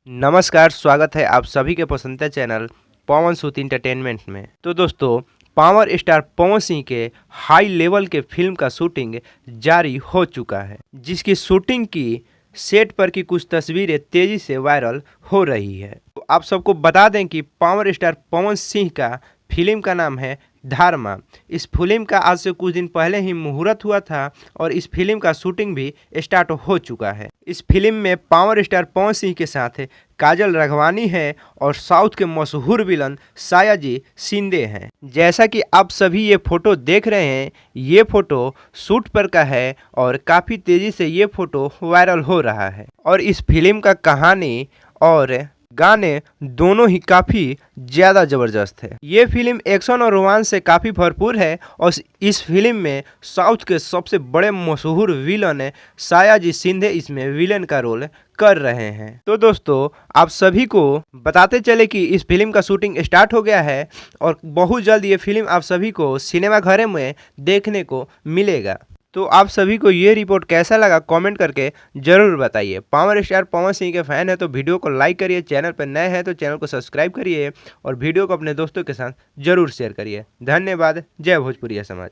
नमस्कार, स्वागत है आप सभी के पसंदीदा चैनल पवन सूद इंटरटेनमेंट में। तो दोस्तों, पावर स्टार पवन सिंह के हाई लेवल के फिल्म का शूटिंग जारी हो चुका है, जिसकी शूटिंग की सेट पर की कुछ तस्वीरें तेजी से वायरल हो रही है। तो आप सबको बता दें कि पावर स्टार पवन सिंह का फिल्म का नाम है धर्मा। इस फिल्म का आज से कुछ दिन पहले ही मुहूर्त हुआ था और इस फिल्म का शूटिंग भी स्टार्ट हो चुका है। इस फिल्म में पावर स्टार पवन सिंह के साथ काजल राघवानी है और साउथ के मशहूर विलन सायाजी शिंदे हैं। जैसा कि आप सभी ये फोटो देख रहे हैं, ये फोटो शूट पर का है और काफ़ी तेज़ी से ये फोटो वायरल हो रहा है। और इस फिल्म का कहानी और गाने दोनों ही काफ़ी ज़्यादा ज़बरदस्त है। ये फिल्म एक्शन और रोमांस से काफ़ी भरपूर है और इस फिल्म में साउथ के सबसे बड़े मशहूर विलन सायाजी शिंदे इसमें विलन का रोल कर रहे हैं। तो दोस्तों, आप सभी को बताते चले कि इस फिल्म का शूटिंग स्टार्ट हो गया है और बहुत जल्द ये फिल्म आप सभी को सिनेमा घरों में देखने को मिलेगा। तो आप सभी को ये रिपोर्ट कैसा लगा कमेंट करके ज़रूर बताइए। पावर स्टार पवन सिंह के फैन है तो वीडियो को लाइक करिए, चैनल पर नए हैं तो चैनल को सब्सक्राइब करिए और वीडियो को अपने दोस्तों के साथ ज़रूर शेयर करिए। धन्यवाद। जय भोजपुरिया समाज।